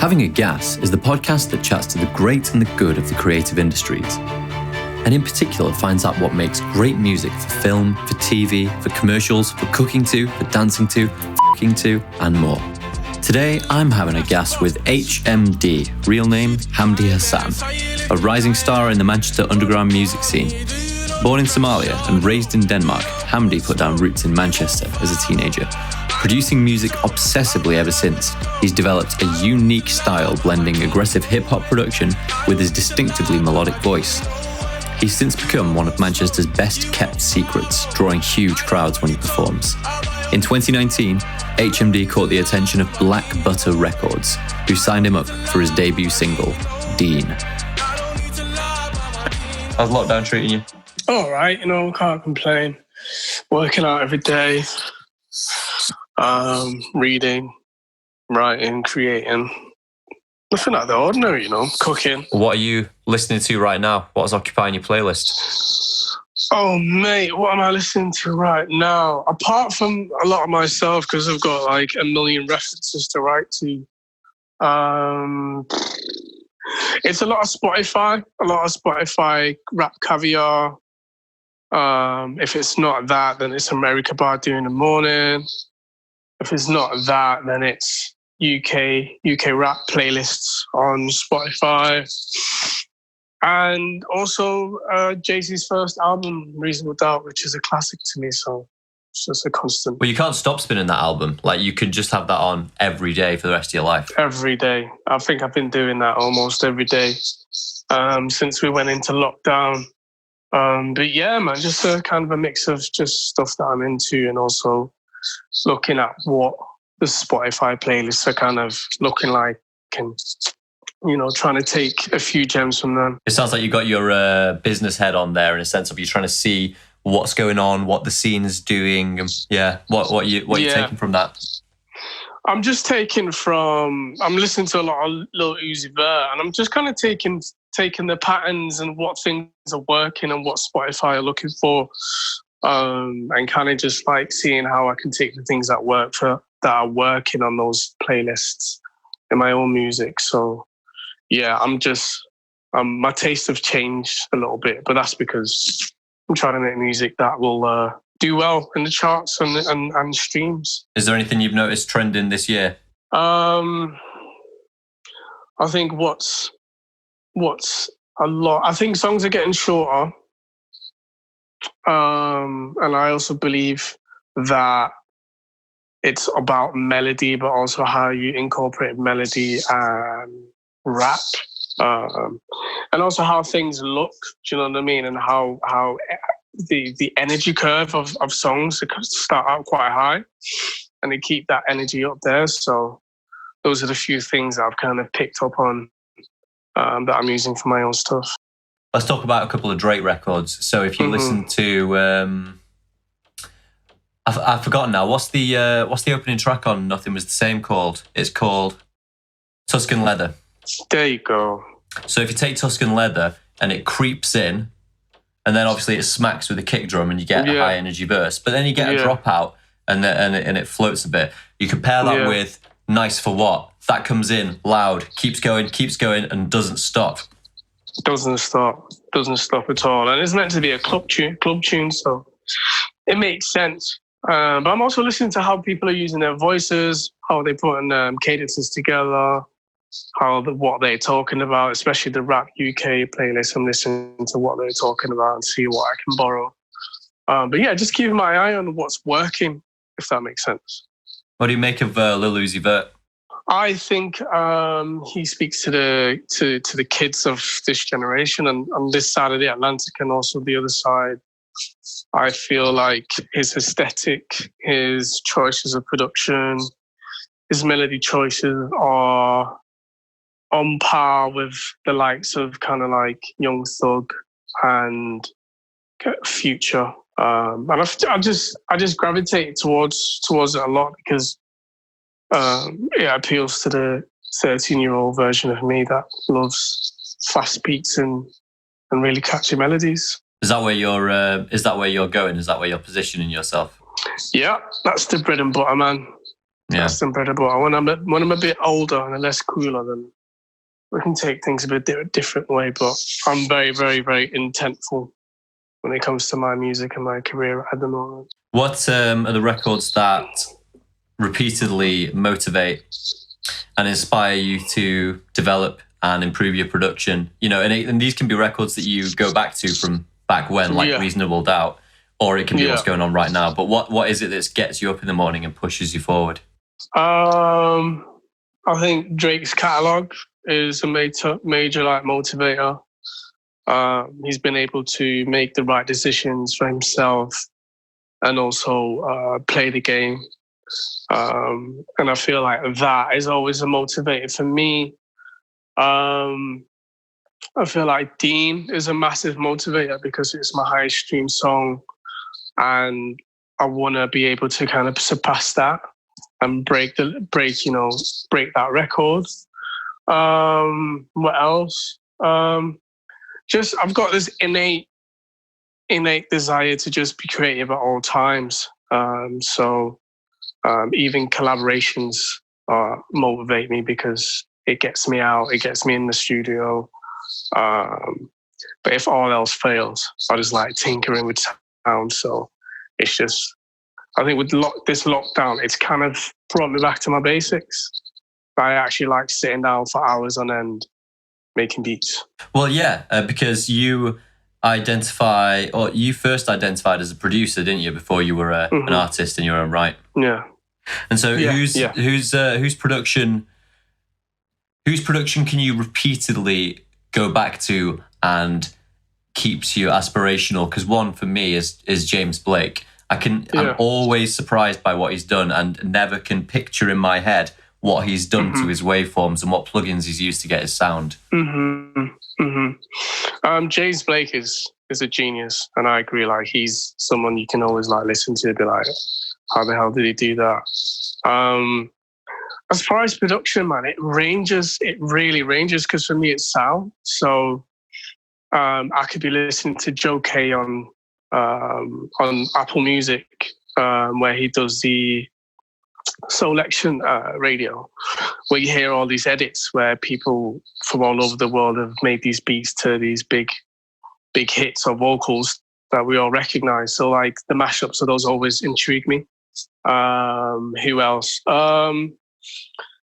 Having a Gas is the podcast that chats to the great and the good of the creative industries, and in particular finds out what makes great music for film, for TV, for commercials, for cooking to, for dancing to, f***ing to, and more. Today, I'm having a gas with HMD, real name Hamdi Hassan, a rising star in the Manchester underground music scene. Born in Somalia and raised in Denmark, Hamdi put down roots in Manchester as a teenager. Producing music obsessively ever since, he's developed a unique style blending aggressive hip-hop production with his distinctively melodic voice. He's since become one of Manchester's best-kept secrets, drawing huge crowds when he performs. In 2019, HMD caught the attention of Black Butter Records, who signed him up for his debut single, Deen. How's lockdown treating you? All right, can't complain. Working out every day, reading, writing, creating. Nothing out of the ordinary, cooking. What are you listening to right now? What is occupying your playlist? Oh, mate, what am I listening to right now? Apart from a lot of myself, because I've got like a million references to write to. It's a lot of Spotify, Rap Caviar. If it's not that, then it's America Badu in the morning. If it's not that, then it's UK rap playlists on Spotify. And also Jay-Z's first album, Reasonable Doubt, which is a classic to me, so it's just a constant. Well, you can't stop spinning that album. Like, you could just have that on every day for the rest of your life. Every day. I think I've been doing that almost every day since we went into lockdown. But yeah, man, just a kind of a mix of just stuff that I'm into and also looking at what the Spotify playlists are kind of looking like and, trying to take a few gems from them. It sounds like you got your business head on there in a sense of you trying to see what's going on, what the scene is doing. Yeah, what you're taking from that? I'm just I'm listening to a lot of Lil Uzi Vert, and I'm just kind of taking the patterns and what things are working and what Spotify are looking for, and kind of just like seeing how I can take the things that that are working on those playlists in my own music. So yeah, my tastes have changed a little bit, but that's because I'm trying to make music that will do well in the charts and streams. Is there anything you've noticed trending this year? I think what's a lot. I think songs are getting shorter, and I also believe that it's about melody, but also how you incorporate melody and rap, and also how things look. Do you know what I mean? And how the energy curve of songs start out quite high, and they keep that energy up there. So those are the few things that I've kind of picked up on. That I'm using for my own stuff. Let's talk about a couple of Drake records. So if you listen to, I've forgotten now. What's the opening track on Nothing Was the Same called? It's called Tuscan Leather. There you go. So if you take Tuscan Leather and it creeps in, and then obviously it smacks with a kick drum and you get a high energy burst, but then you get a dropout and it floats a bit. You compare that with Nice for What? That comes in loud, keeps going, and doesn't stop. Doesn't stop at all. And it's meant to be a club tune, so it makes sense. But I'm also listening to how people are using their voices, how they're putting cadences together, what they're talking about, especially the Rap UK playlist. I'm listening to what they're talking about and see what I can borrow. But yeah, just keeping my eye on what's working, if that makes sense. What do you make of Lil Uzi Vert? I think he speaks to the kids of this generation, and on this side of the Atlantic and also the other side. I feel like his aesthetic, his choices of production, his melody choices are on par with the likes of kind of like Young Thug and Future. And I just gravitate towards it a lot because it appeals to the 13-year-old version of me that loves fast beats and really catchy melodies. Is that where you're going? Is that where you're positioning yourself? Yeah, that's the bread and butter, man. Yeah. That's the bread and butter. When I'm a bit older and less cooler, then we can take things a bit different way. But I'm very, very, very intentful when it comes to my music and my career at the moment. What are the records that repeatedly motivate and inspire you to develop and improve your production? You know, and these can be records that you go back to from back when, like Reasonable Doubt, or it can be what's going on right now. But what is it that gets you up in the morning and pushes you forward? I think Drake's catalog is a major like motivator. He's been able to make the right decisions for himself and also play the game. And I feel like that is always a motivator for me. I feel like Deen is a massive motivator because it's my highest stream song, and I want to be able to kind of surpass that and break that record. What else? Just I've got this innate desire to just be creative at all times. So even collaborations motivate me because it gets me out, it gets me in the studio. But if all else fails, I just like tinkering with sound. So it's just, I think with this lockdown, it's kind of brought me back to my basics. I actually like sitting down for hours on end making beats. Well, yeah, because you first identified as a producer, didn't you, before you were an artist in your own right? Yeah. And so whose production can you repeatedly go back to and keeps you aspirational? Because one for me is James Blake. I'm always surprised by what he's done and never can picture in my head what he's done to his waveforms and what plugins he's used to get his sound. James Blake is a genius, and I agree. Like, he's someone you can always like listen to and be like, how the hell did he do that? As far as production, man, it really ranges, because for me it's sound. So I could be listening to Joe K on Apple Music, where he does the selection radio, where you hear all these edits where people from all over the world have made these beats to these big hits or vocals that we all recognize. So like the mashups of those always intrigue me. Who else?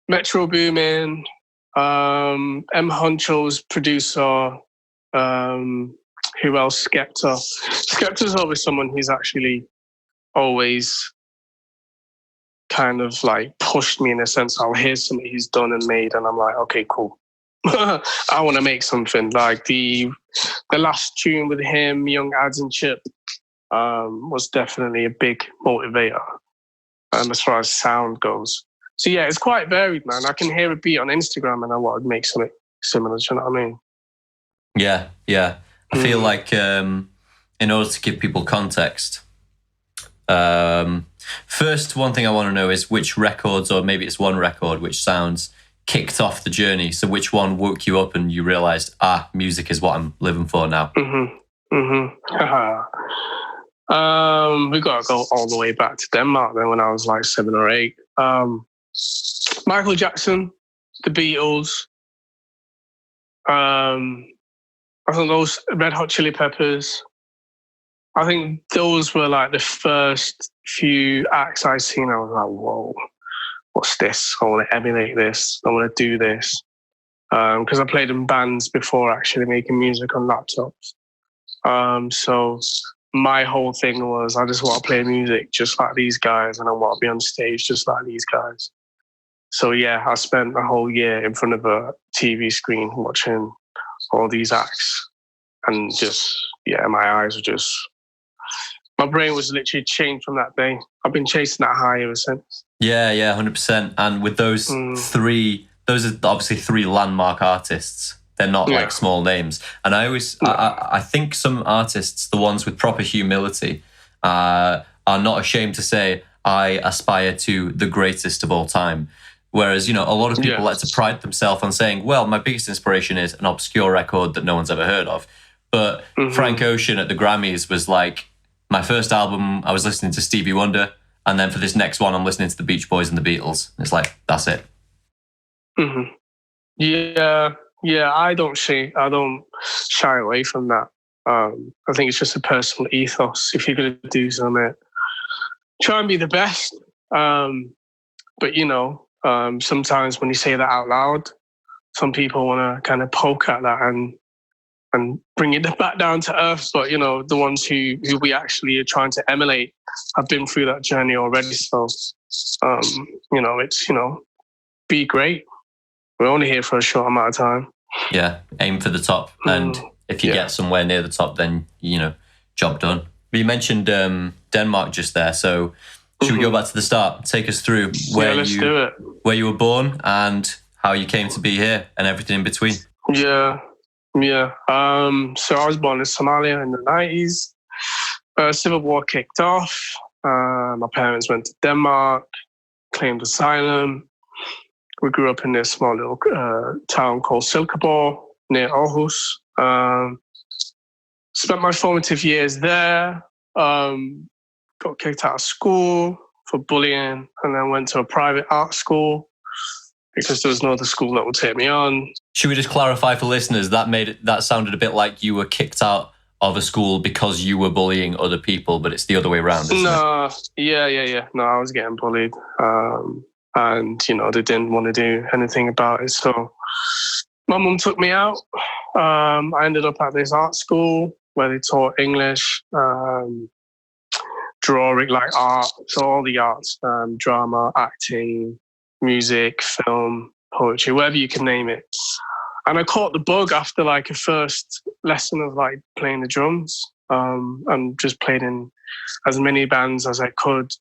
Metro Boomin, M Honcho's producer. Who else? Skepta. Skepta's always someone who's actually always kind of like pushed me in a sense. I'll hear something he's done and made, and I'm like, okay, cool. I want to make something. Like the last tune with him, Young Ads and Chip, was definitely a big motivator as far as sound goes. So yeah, it's quite varied, man. I can hear a beat on Instagram and I want to make something similar. Do you know what I mean? Yeah. I feel like in order to give people context, first, one thing I want to know is which records, or maybe it's one record, which sounds kicked off the journey. So which one woke you up and you realized, music is what I'm living for now? We got to go all the way back to Denmark then when I was like 7 or 8. Michael Jackson, the Beatles, I think those Red Hot Chili Peppers. I think those were like the first few acts I seen. I was like, whoa, what's this? I want to emulate this. I want to do this. Because I played in bands before actually making music on laptops. So my whole thing was, I just want to play music just like these guys, and I want to be on stage just like these guys. So yeah, I spent a whole year in front of a TV screen watching all these acts, and just, my eyes were just, my brain was literally changed from that day. I've been chasing that high ever since. Yeah, 100%. And with those three, those are obviously three landmark artists. They're not like small names. And I always, I think some artists, the ones with proper humility, are not ashamed to say, I aspire to the greatest of all time. Whereas, a lot of people like to pride themselves on saying, well, my biggest inspiration is an obscure record that no one's ever heard of. But Frank Ocean at the Grammys was like, my first album, I was listening to Stevie Wonder. And then for this next one, I'm listening to the Beach Boys and the Beatles. It's like, that's it. Mm-hmm. Yeah. I don't shy away from that. I think it's just a personal ethos. If you're going to do something, try and be the best. But sometimes when you say that out loud, some people want to kind of poke at that and bring it back down to earth. But the ones who we actually are trying to emulate have been through that journey already. So it's be great. We're only here for a short amount of time. Yeah, aim for the top. And if you get somewhere near the top, then, job done. But you mentioned Denmark just there. So should we go back to the start? Take us through where you were born and how you came to be here and everything in between. Yeah. So I was born in Somalia in the 90s. Civil War kicked off. My parents went to Denmark, claimed asylum. We grew up in this small little town called Silkeborg near Aarhus. Spent my formative years there. Got kicked out of school for bullying, and then went to a private art school because there was no other school that would take me on. Should we just clarify for listeners, that sounded a bit like you were kicked out of a school because you were bullying other people, but it's the other way around, isn't it? Yeah. No, I was getting bullied. And, they didn't want to do anything about it. So my mum took me out. I ended up at this art school where they taught English, drawing, like art, so all the arts, drama, acting, music, film, poetry, whatever you can name it. And I caught the bug after like a first lesson of like playing the drums, and just played in as many bands as I could.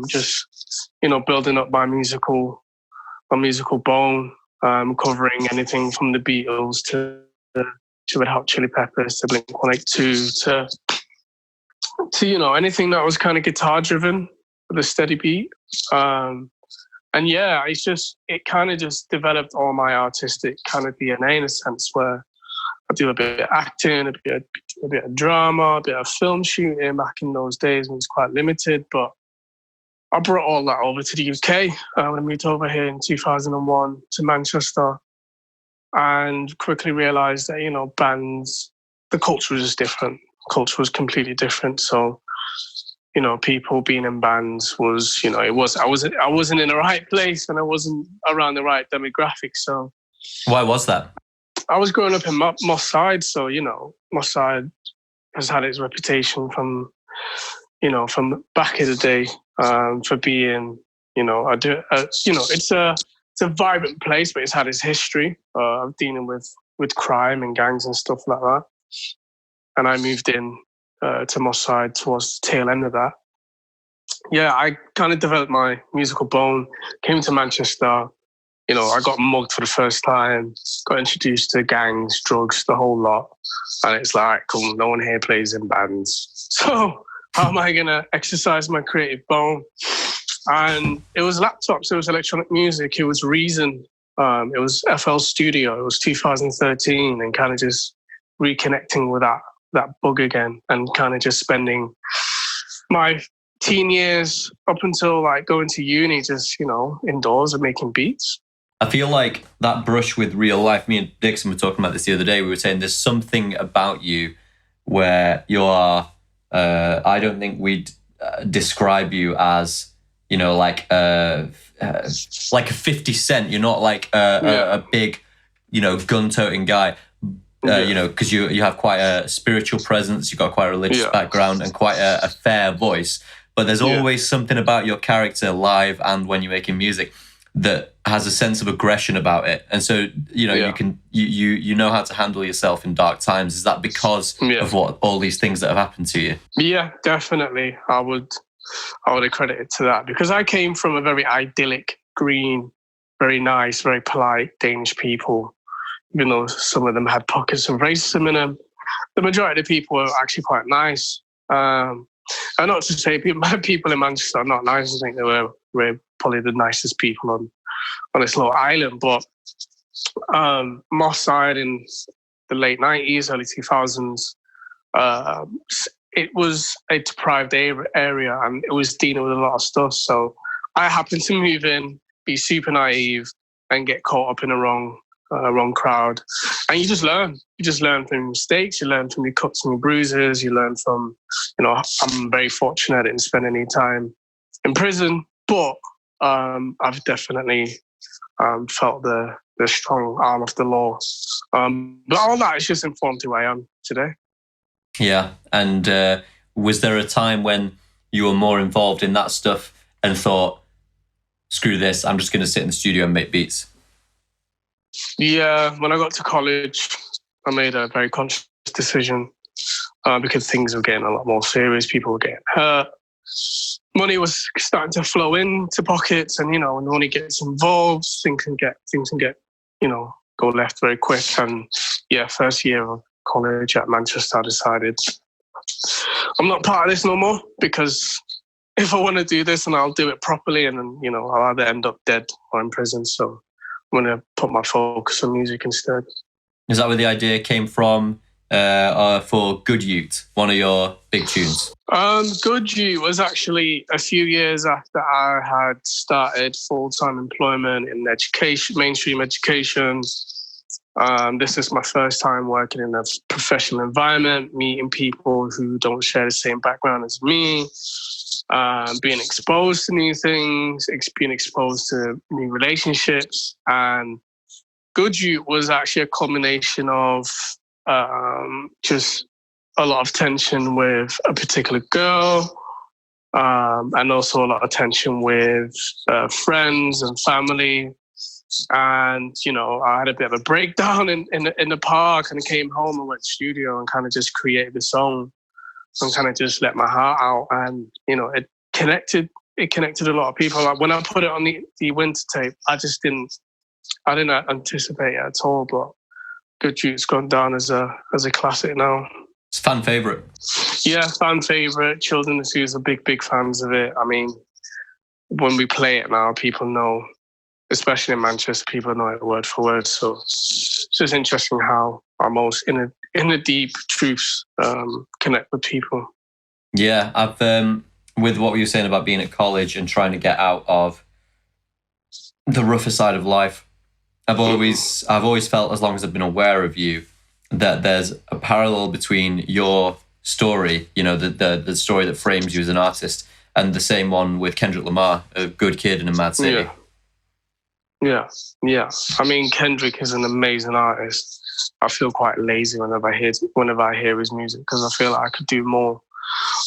Just building up my musical bone, covering anything from the Beatles to Red Hot Chili Peppers to Blink-182 to anything that was kind of guitar driven with a steady beat. And yeah, it kind of just developed all my artistic kind of DNA in a sense, where I do a bit of acting, a bit of drama, a bit of film shooting back in those days when it was quite limited, but I brought all that over to the UK when I moved over here in 2001 to Manchester, and quickly realised that, bands, the culture was just different. Culture was completely different. So, people being in bands was, I wasn't in the right place and I wasn't around the right demographic. So why was that? I was growing up in Moss Side. So, Moss Side has had its reputation from back in the day. For being, it's a vibrant place, but it's had its history of dealing with crime and gangs and stuff like that. And I moved in to Moss Side towards the tail end of that. Yeah, I kind of developed my musical bone, came to Manchester. I got mugged for the first time, got introduced to gangs, drugs, the whole lot. And it's like, cool, no one here plays in bands. So how am I going to exercise my creative bone? And it was laptops, it was electronic music, it was Reason, it was FL Studio, it was 2013, and kind of just reconnecting with that bug again, and kind of just spending my teen years up until like going to uni, just, indoors and making beats. I feel like that brush with real life, me and Dixon were talking about this the other day, we were saying there's something about you where you are, I don't think we'd describe you as, like a 50 Cent. You're not like a big, gun-toting guy, because you have quite a spiritual presence, you've got quite a religious background and quite a fair voice. But there's always something about your character live and when you're making music that has a sense of aggression about it. And so, you can you know how to handle yourself in dark times. Is that because of what all these things that have happened to you? Yeah, definitely. I would accredit it to that, because I came from a very idyllic, green, very nice, very polite Danish people, even though some of them had pockets of racism in them. The majority of the people were actually quite nice. And not to say people in Manchester are not nice. I think they were probably the nicest people on this little island. But Moss Side in the late 90s, early 2000s, it was a deprived area, and it was dealing with a lot of stuff. So I happened to move in, be super naive, and get caught up in a wrong crowd. And you just learn. You just learn from your mistakes. You learn from your cuts and your bruises. You learn from, I'm very fortunate I didn't spend any time in prison, but I've definitely felt the strong arm of the law. But all that has just informed who I am today. Yeah. And was there a time when you were more involved in that stuff and thought, screw this, I'm just going to sit in the studio and make beats? Yeah, when I got to college, I made a very conscious decision because things were getting a lot more serious. People were getting hurt. Money was starting to flow into pockets, and when money gets involved, things can get go left very quick. And yeah, first year of college at Manchester, I decided I'm not part of this no more, because if I want to do this, and I'll do it properly, and then I'll either end up dead or in prison. So I'm going to put my focus on music instead. Is that where the idea came from for Good Youth, one of your big tunes? Good Youth was actually a few years after I had started full-time employment in education, mainstream education. This is my first time working in a professional environment, meeting people who don't share the same background as me, being exposed to new things, being exposed to new relationships. And Good Youth was actually a combination of just a lot of tension with a particular girl, and also a lot of tension with friends and family. And I had a bit of a breakdown in the park, and I came home and went to the studio and kind of just created the song and kind of just let my heart out. And it connected a lot of people. Like when I put it on the winter tape, I didn't anticipate it at all. But Good Youth's gone down as a classic now. It's fan favorite. Yeah, fan favorite. Children and Suits are big fans of it. I mean, when we play it now, people know. Especially in Manchester, people know it word for word. So it's just interesting how our most inner deep truths connect with people. Yeah, I've with what you were saying about being at college and trying to get out of the rougher side of life, I've always felt, as long as I've been aware of you, that there's a parallel between your story, the story that frames you as an artist, and the same one with Kendrick Lamar, a good kid in a mad city. Yeah. I mean, Kendrick is an amazing artist. I feel quite lazy whenever I hear his music, because I feel like I could do more.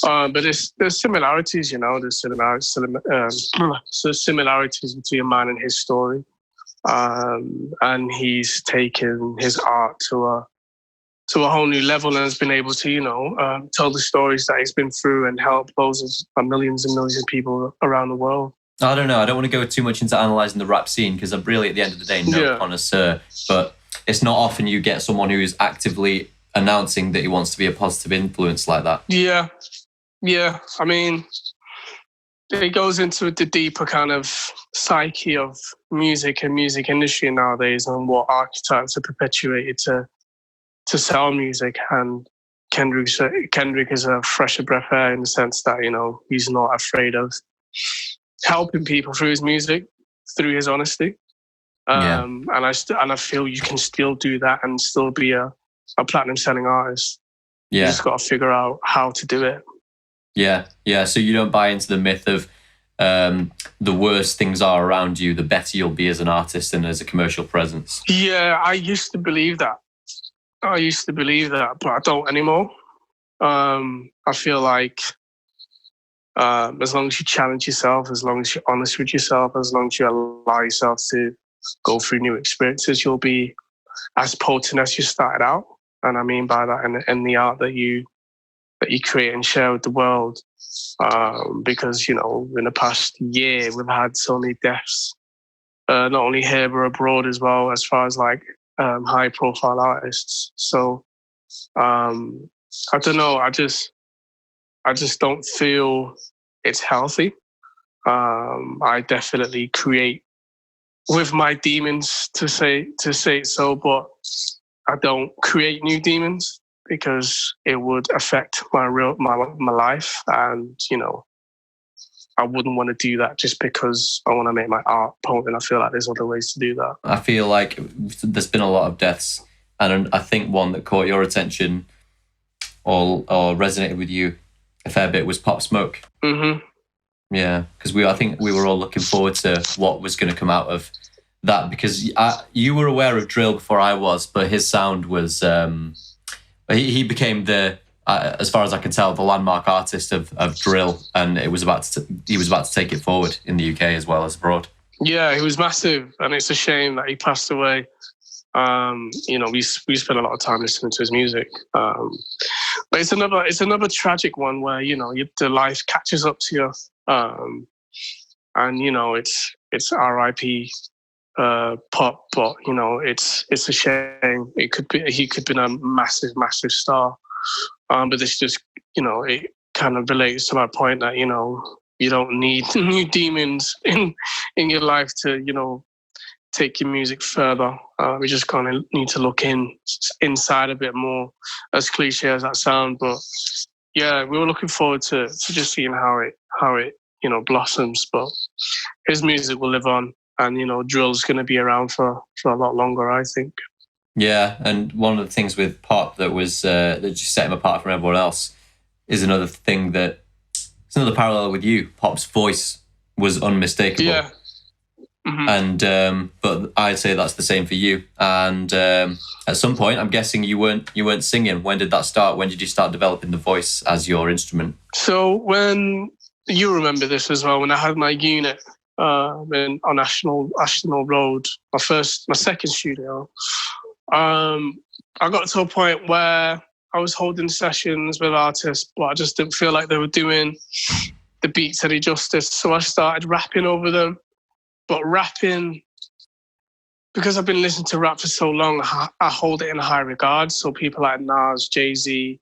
But there's similarities, there's similarities between man and his story. And he's taken his art to a whole new level, and has been able to, tell the stories that he's been through and help millions and millions of people around the world. I don't know. I don't want to go too much into analysing the rap scene, because I'm really, at the end of the day, no connoisseur. But it's not often you get someone who is actively announcing that he wants to be a positive influence like that. Yeah. I mean, it goes into the deeper kind of psyche of music and music industry nowadays, and what archetypes are perpetuated to sell music. And Kendrick is a fresher breath of air, in the sense that he's not afraid of helping people through his music, through his honesty. And I feel you can still do that and still be a platinum selling artist. You just got to figure out how to do it. Yeah. So you don't buy into the myth of the worse things are around you, the better you'll be as an artist and as a commercial presence. Yeah, I used to believe that. But I don't anymore. I feel like as long as you challenge yourself, as long as you're honest with yourself, as long as you allow yourself to go through new experiences, you'll be as potent as you started out. And I mean by that in the art that you create and share with the world. Because, in the past year, we've had so many deaths, not only here, but abroad as well, as far as like high profile artists. So I don't know. I just don't feel it's healthy. I definitely create with my demons, to say it so, but I don't create new demons. because it would affect my life, and I wouldn't want to do that just because I want to make my art potent. I feel like there's other ways to do that. I feel like there's been a lot of deaths, and I think one that caught your attention or resonated with you a fair bit was Pop Smoke. Mm-hmm. Yeah, because I think we were all looking forward to what was going to come out of that, because you were aware of drill before I was, but his sound was he became the as far as I can tell, the landmark artist of drill, and he was about to take it forward in the UK as well as abroad. Yeah, he was massive, and it's a shame that he passed away. We spent a lot of time listening to his music, but it's another tragic one where the life catches up to you, and it's R.I.P. Pop, but it's a shame. He could have been a massive star, but this just it kind of relates to my point that you don't need new demons in your life to take your music further. We just kind of need to look inside a bit more, as cliche as that sounds. But yeah, we were looking forward to just seeing how it blossoms. But his music will live on, and drill's going to be around for a lot longer, I think. Yeah, and one of the things with Pop that was that just set him apart from everyone else is another thing that it's another parallel with you. Pop's voice was unmistakable. Yeah. Mm-hmm. And but I'd say that's the same for you. And at some point, I'm guessing you weren't singing. When did that start? When did you start developing the voice as your instrument? So when you remember this as well, when I had my unit on National Road, my second studio, I got to a point where I was holding sessions with artists, but I just didn't feel like they were doing the beats any justice. So I started rapping over them. But rapping, because I've been listening to rap for so long, I hold it in high regard. So people like Nas, Jay-Z,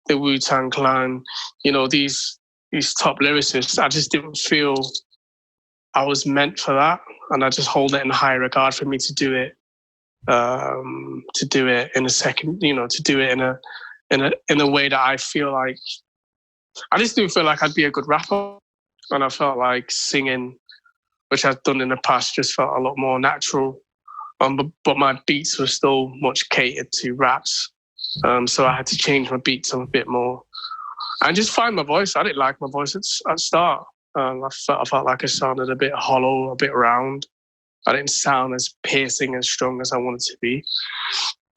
the Wu-Tang Clan, these top lyricists, I just didn't feel I was meant for that. And I just hold it in high regard for me to do it in a second, to do it in a way that I feel like, I just didn't feel like I'd be a good rapper. And I felt like singing, which I've done in the past, just felt a lot more natural. But my beats were still much catered to raps. So I had to change my beats up a bit more and just find my voice. I didn't like my voice at start. I felt like I sounded a bit hollow, a bit round. I didn't sound as piercing and strong as I wanted to be.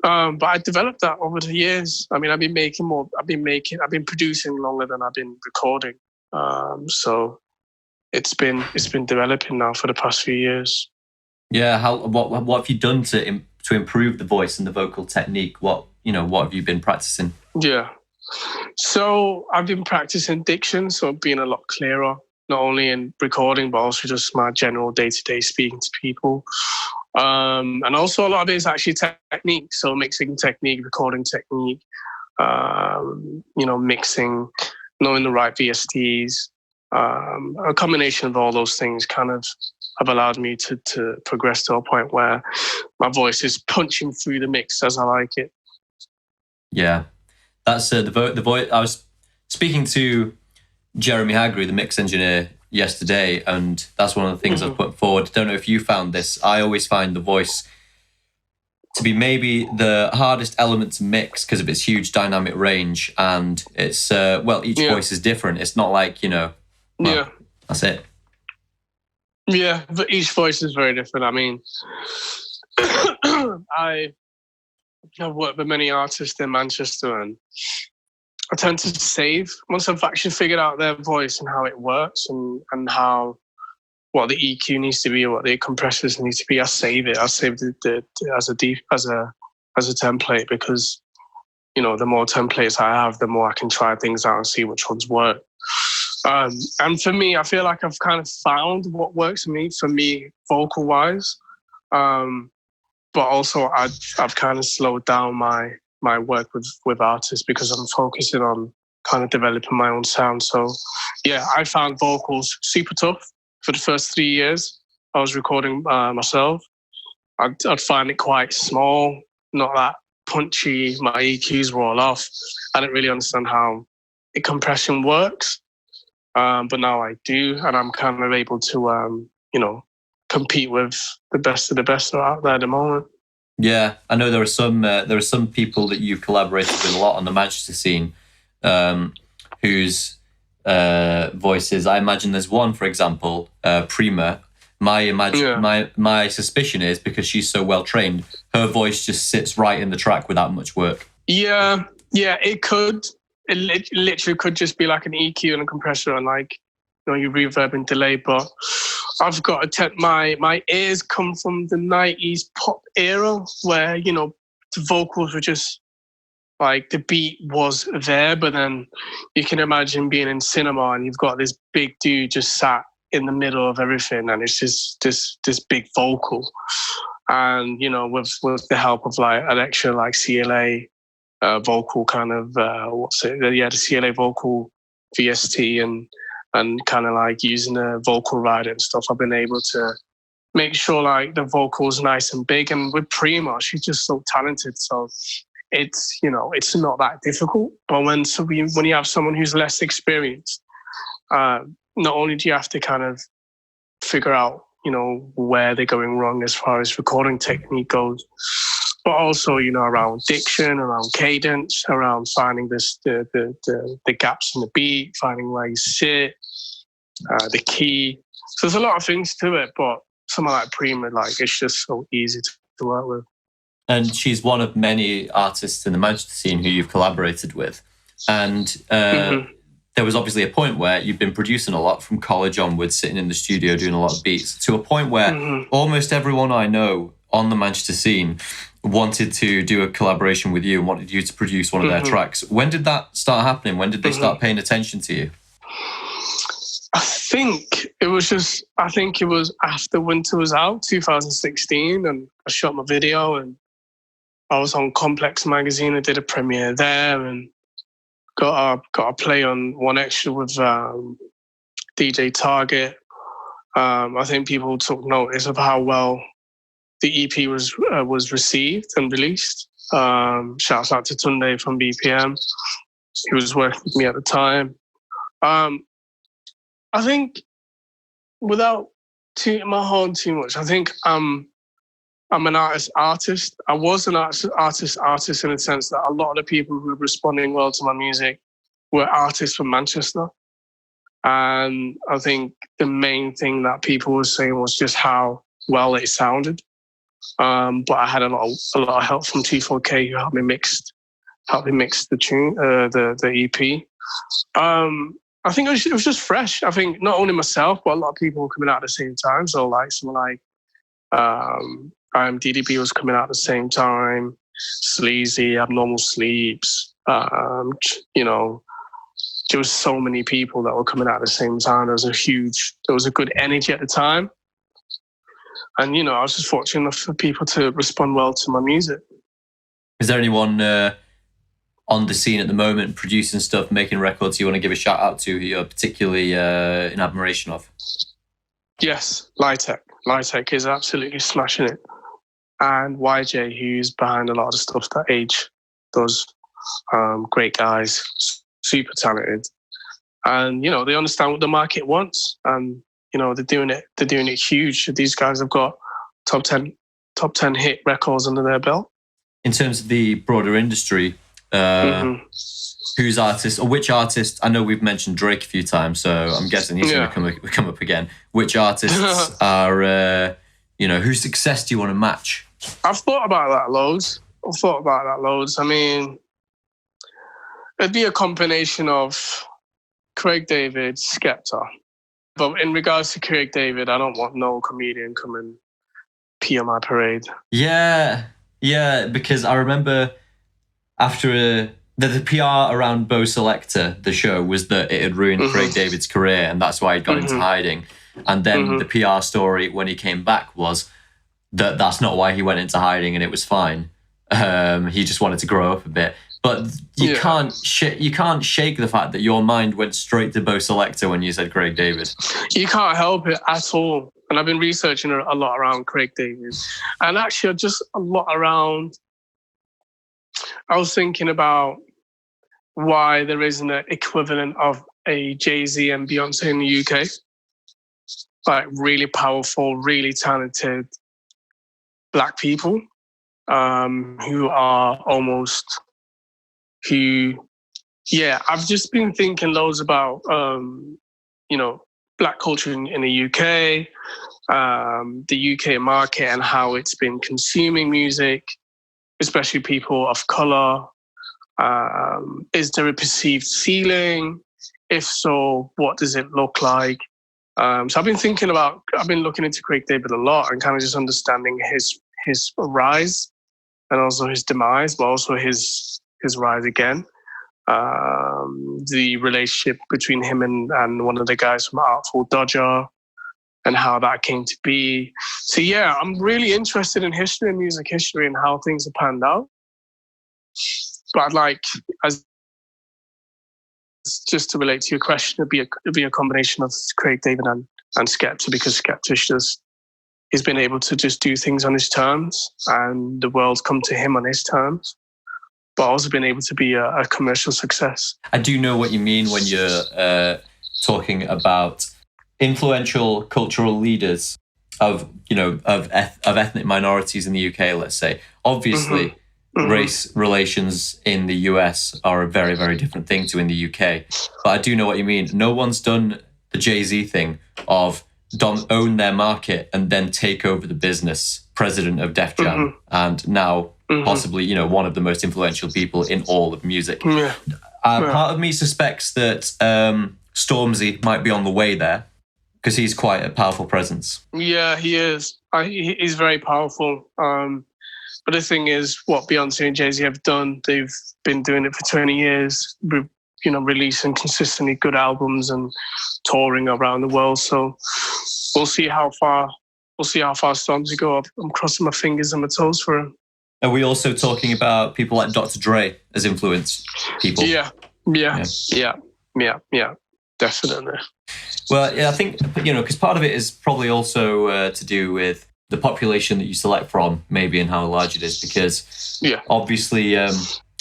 But I developed that over the years. I mean, I've been producing longer than I've been recording. So it's been developing now for the past few years. Yeah, what have you done to improve the voice and the vocal technique? What have you been practicing? Yeah, so I've been practicing diction, so being a lot clearer, not only in recording but also just my general day-to-day speaking to people. And also a lot of it is actually technique, so mixing technique, recording technique, mixing, knowing the right VSTs. A combination of all those things kind of have allowed me to progress to a point where my voice is punching through the mix as I like it. Yeah, that's the voice. I was speaking to Jeremy Haggery, the mix engineer, yesterday, and that's one of the things I've put forward. Don't know if you found this. I always find the voice to be maybe the hardest element to mix because of its huge dynamic range, and it's each voice is different. It's not like that's it. Yeah, but each voice is very different. I mean, I've worked with many artists in Manchester, and I tend to save, once I've actually figured out their voice and how it works and how, what the EQ needs to be or what the compressors need to be, I save it. I save it as a template, because the more templates I have, the more I can try things out and see which ones work. And for me, I feel like I've kind of found what works for me vocal wise. But also I've kind of slowed down my work with artists because I'm focusing on kind of developing my own sound. So yeah, I found vocals super tough for the first 3 years I was recording myself. I'd find it quite small, not that punchy, my EQs were all off. I didn't really understand how the compression works. But now I do, and I'm kind of able to, compete with the best of the best that are out there at the moment. Yeah, I know there are some people that you've collaborated with a lot on the Manchester scene, whose voices. I imagine there's one, for example, Prima. My suspicion is because she's so well trained, her voice just sits right in the track without much work. Yeah, it could. It literally could just be like an EQ and a compressor and like, your reverb and delay. But I've got my ears come from the 90s pop era where, the vocals were just like the beat was there, but then you can imagine being in cinema and you've got this big dude just sat in the middle of everything and it's just this big vocal. And, with the help of like an extra like CLA vocal kind of, the CLA vocal VST and kind of like using a vocal rider and stuff, I've been able to make sure like the vocal's nice and big. And with Prima, she's just so talented. So it's, it's not that difficult. But when you have someone who's less experienced, not only do you have to kind of figure out, where they're going wrong as far as recording technique goes, but also, around diction, around cadence, around finding the gaps in the beat, finding where you sit, the key. So there's a lot of things to it, but someone like Prima, like, it's just so easy to work with. And she's one of many artists in the Manchester scene who you've collaborated with. And there was obviously a point where you've been producing a lot from college onwards, sitting in the studio doing a lot of beats, to a point where almost everyone I know on the Manchester scene wanted to do a collaboration with you and wanted you to produce one of their tracks. When did that start happening? When did they start paying attention to you? I think it was after Winter was out, 2016, and I shot my video and I was on Complex magazine. I did a premiere there and got a play on One Extra with DJ Target. I think people took notice of how well the EP was received and released. Shouts out to Tunde from BPM, who was working with me at the time. I think, without tooting my horn too much, I think I'm an artist. I was an artist in the sense that a lot of the people who were responding well to my music were artists from Manchester. And I think the main thing that people were saying was just how well it sounded. But I had a lot of help from T4K who helped me mix the tune, the EP. I think it was just fresh. I think not only myself, but a lot of people were coming out at the same time. So like someone like DDB was coming out at the same time. Sleazy, Abnormal Sleeps. There was so many people that were coming out at the same time. There was a good energy at the time. And, I was just fortunate enough for people to respond well to my music. Is there anyone on the scene at the moment producing stuff, making records you want to give a shout out to who you're particularly in admiration of? Yes, Lytech. Lytech is absolutely smashing it. And YJ, who's behind a lot of the stuff that Age does. Great guys, super talented. And, they understand what the market wants. And, they're doing it huge. These guys have got top 10 hit records under their belt. In terms of the broader industry, whose artist or which artist? I know we've mentioned Drake a few times, so I'm guessing he's going to come up again. Which artists are, whose success do you want to match? I've thought about that loads. I mean, it'd be a combination of Craig David, Skepta. But in regards to Craig David, I don't want no comedian coming pee on my parade. Yeah, because I remember after the PR around Bo Selector, the show, was that it had ruined Craig David's career and that's why he'd gone into hiding. And then the PR story when he came back was that that's not why he went into hiding and it was fine. He just wanted to grow up a bit. But you can't shake the fact that your mind went straight to Bo Selector when you said Craig David. You can't help it at all. And I've been researching a lot around Craig David. And actually just a lot around I was thinking about why there isn't an equivalent of a Jay-Z and Beyonce in the UK. Like really powerful, really talented Black people who are almost I've just been thinking loads about Black culture in the UK, the UK market, and how it's been consuming music, especially people of color. Is there a perceived ceiling? If so, what does it look like? So I've been looking into Craig David a lot and kind of just understanding his rise and also his demise, but also his rise again. The relationship between him and one of the guys from Artful Dodger and how that came to be. So yeah, I'm really interested in history and music history and how things have panned out. But I'd like, as just to relate to your question, it'd be a combination of Craig David and Skepta, because Skepta he's been able to just do things on his terms and the world's come to him on his terms, but also been able to be a commercial success. I do know what you mean when you're talking about influential cultural leaders of ethnic minorities in the UK, let's say. Obviously, race relations in the US are a very, very different thing to in the UK. But I do know what you mean. No one's done the Jay-Z thing of own their market and then take over the business, president of Def Jam, and now possibly, one of the most influential people in all of music. Yeah. Part of me suspects that Stormzy might be on the way there because he's quite a powerful presence. Yeah, he is. He's very powerful. But the thing is, what Beyonce and Jay-Z have done, they've been doing it for 20 years, releasing consistently good albums and touring around the world. So we'll see how far Stormzy go up. I'm crossing my fingers and my toes for him. Are we also talking about people like Dr. Dre as influence people? Yeah, definitely. Well, yeah, I think, because part of it is probably also to do with the population that you select from, maybe, and how large it is, because obviously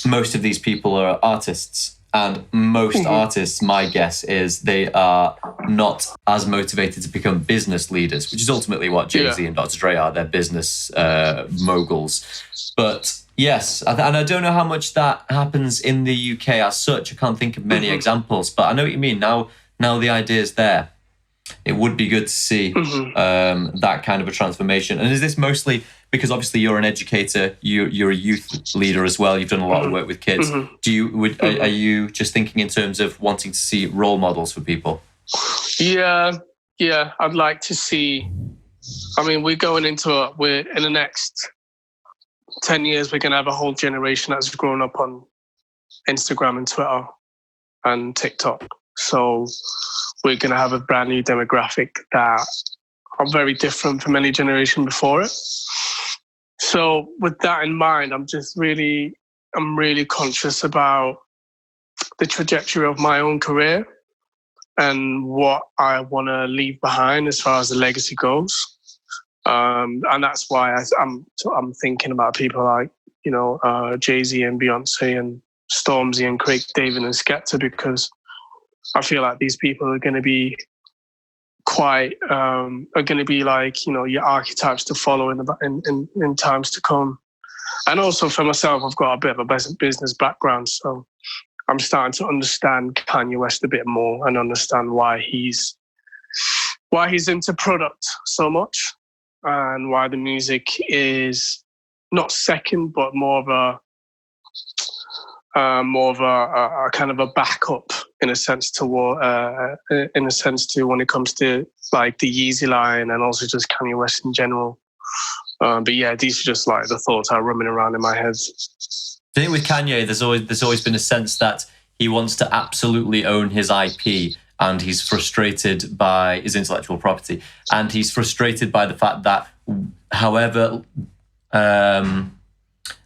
most of these people are artists, and most artists, my guess is they are not as motivated to become business leaders, which is ultimately what Jay-Z and Dr. Dre are. They're business moguls. But yes, and I don't know how much that happens in the UK as such. I can't think of many examples, but I know what you mean. Now the idea is there. It would be good to see that kind of a transformation. And is this mostly because obviously you're an educator, you're a youth leader as well. You've done a lot of work with kids. Are you just thinking in terms of wanting to see role models for people? Yeah. I'd like to see. I mean, we're in the next 10 years, we're going to have a whole generation that's grown up on Instagram and Twitter and TikTok. So we're going to have a brand new demographic that are very different from any generation before it. So with that in mind, I'm really conscious about the trajectory of my own career and what I want to leave behind as far as the legacy goes. And that's why I'm thinking about people like, Jay-Z and Beyonce and Stormzy and Craig David and Skepta, because I feel like these people are going to be like, your archetypes to follow in times to come. And also for myself, I've got a bit of a business background, so I'm starting to understand Kanye West a bit more and understand why he's into product so much, and why the music is not second, but more of a kind of a backup in a sense to when it comes to like the Yeezy line and also just Kanye West in general. But yeah, these are just like the thoughts that are running around in my head. I think with Kanye, there's always been a sense that he wants to absolutely own his IP, and he's frustrated by his intellectual property, and he's frustrated by the fact that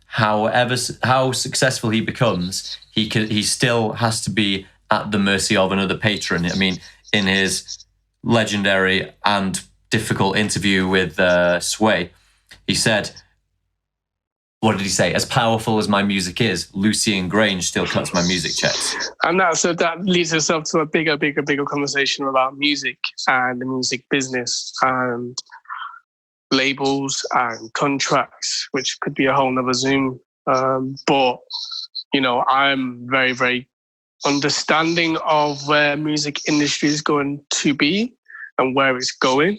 how successful he becomes, he still has to be at the mercy of another patron. I mean, in his legendary and difficult interview with Sway, he said, what did he say? As powerful as my music is, Lucy and Grange still cuts my music checks. And that leads itself to a bigger conversation about music and the music business and labels and contracts, which could be a whole nother Zoom. But, I'm very, very understanding of where music industry is going to be and where it's going.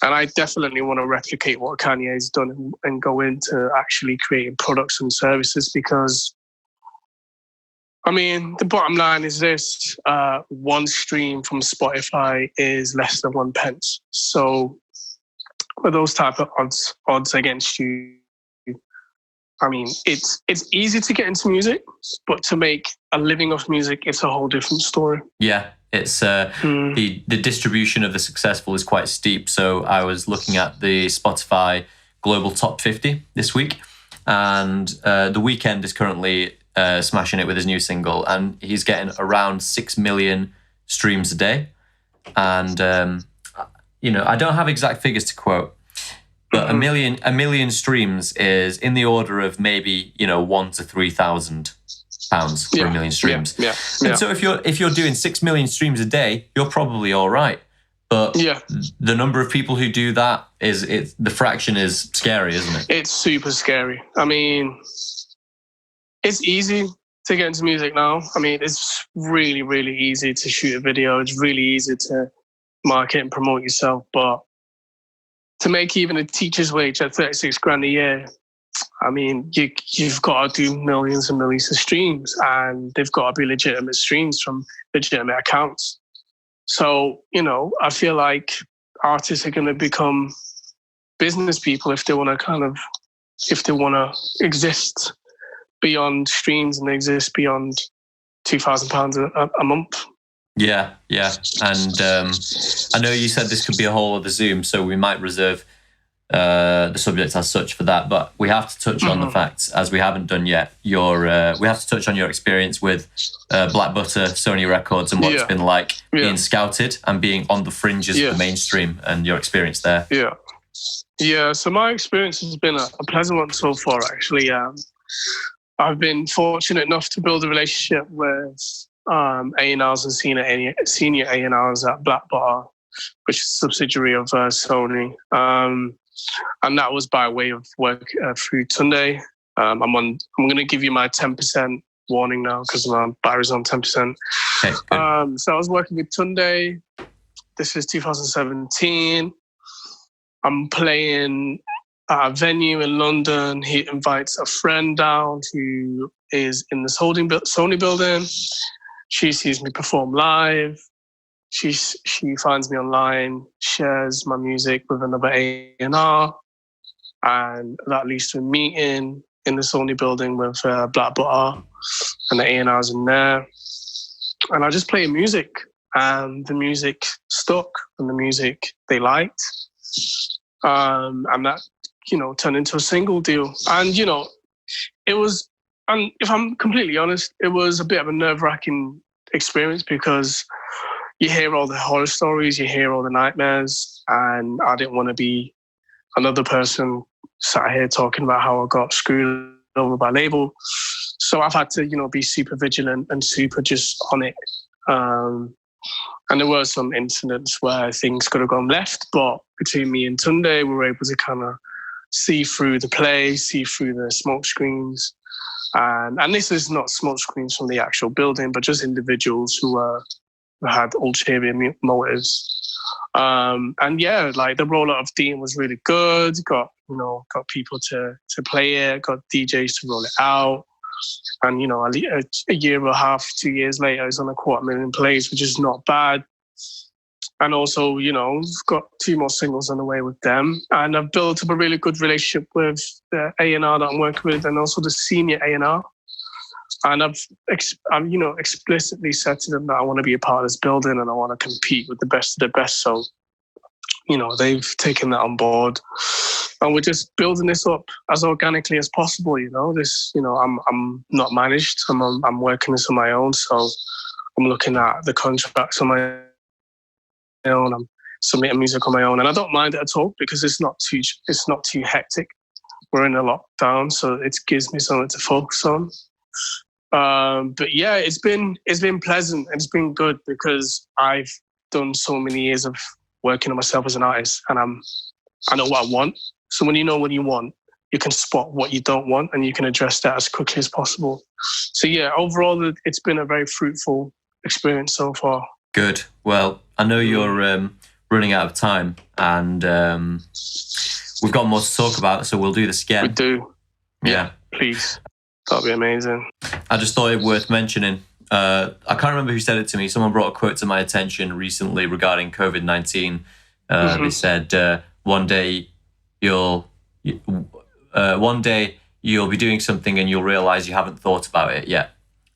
And I definitely want to replicate what Kanye's done and go into actually creating products and services because, the bottom line is this, one stream from Spotify is less than 1 pence. So with those type of odds against you, it's easy to get into music, but to make a living off music, it's a whole different story. Yeah, it's the distribution of the successful is quite steep. So I was looking at the Spotify Global Top 50 this week, and The Weeknd is currently smashing it with his new single, and he's getting around 6 million streams a day. And I don't have exact figures to quote, but a million streams is in the order of maybe £1,000 to £3,000 for a million streams. Yeah. And so if you're doing 6 million streams a day, you're probably all right. But the number of people who do that the fraction is scary, isn't it? It's super scary. It's easy to get into music now. It's really, really easy to shoot a video. It's really easy to market and promote yourself. But to make even a teacher's wage at 36 grand a year, you've got to do millions and millions of streams, and they've got to be legitimate streams from legitimate accounts. So, I feel like artists are going to become business people if they want to exist beyond streams and exist beyond £2,000 a month. Yeah. And I know you said this could be a whole other Zoom, so we might reserve the subject as such for that. But we have to touch on the facts, as we haven't done yet. We have to touch on your experience with Black Butter, Sony Records, and what it's been like being scouted and being on the fringes of the mainstream, and your experience there. Yeah. So my experience has been a pleasant one so far, actually. I've been fortunate enough to build a relationship with A&Rs and senior A&Rs at Black Butter, which is a subsidiary of Sony. And that was by way of work through Tunde. I'm going to give you my 10% warning now because my battery's on 10%. Okay, so I was working with Tunde. This is 2017. I'm playing at a venue in London. He invites a friend down who is in the Sony building. She sees me perform live. She finds me online, shares my music with another A&R, and that leads to a meeting in the Sony building with Black Butter and the A&Rs in there. And I just play music, and the music stuck, and the music they liked. And that, turned into a single deal. And, it was, and if I'm completely honest, it was a bit of a nerve-wracking experience because you hear all the horror stories, you hear all the nightmares, and I didn't want to be another person sat here talking about how I got screwed over by label. So I've had to, be super vigilant and super just on it. And there were some incidents where things could have gone left, but between me and Tunde, we were able to kind of see through the play, see through the smoke screens. And this is not smoke screens from the actual building, but just individuals who had ulterior motives. And yeah, like the rollout of Deen was really good. Got people to play it, got DJs to roll it out. And, a year and a half, 2 years later, it's on 250,000 plays, which is not bad. And also, we've got 2 more singles on the way with them. And I've built up a really good relationship with the A&R that I'm working with and also the senior A&R. And I've explicitly said to them that I want to be a part of this building and I want to compete with the best of the best. So, they've taken that on board. And we're just building this up as organically as possible, I'm not managed. I'm working this on my own. So I'm looking at the contracts on my own. I'm submitting music on my own. And I don't mind it at all because it's not too hectic. we're in a lockdown, so it gives me something to focus on. But yeah, it's been pleasant. It's been good because I've done so many years of working on myself as an artist, and I know what I want. So when you know what you want, you can spot what you don't want, and you can address that as quickly as possible. So yeah, overall, it's been a very fruitful experience so far. Good. Well, I know you're running out of time, and we've got more to talk about, so we'll do this again. We do. Yeah. Please. That'd be amazing. I just thought it worth mentioning. I can't remember who said it to me. Someone brought a quote to my attention recently regarding COVID-19. They said, one day you'll be doing something and you'll realize you haven't thought about it yet.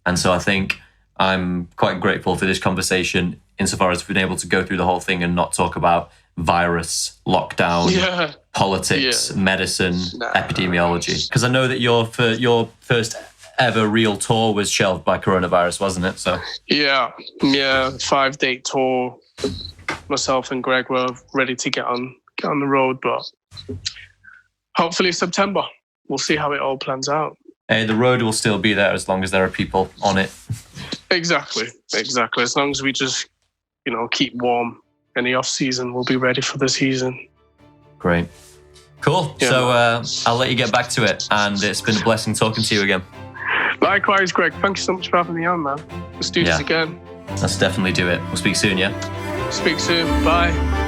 And so I think I'm quite grateful for this conversation insofar as we've been able to go through the whole thing and not talk about virus, lockdown, politics, medicine, epidemiology. Because I know that your first ever real tour was shelved by coronavirus, wasn't it? So yeah, 5-day tour. Myself and Greg were ready to get on the road, but hopefully September. We'll see how it all plans out. Hey, the road will still be there as long as there are people on it. Exactly. As long as we just, keep warm in the off season, we'll be ready for the season. Great. Cool. Yeah. So I'll let you get back to it. And it's been a blessing talking to you again. Likewise, Greg. Thank you so much for having me on, man. Let's do this again. Let's definitely do it. We'll speak soon, yeah? Speak soon. Bye.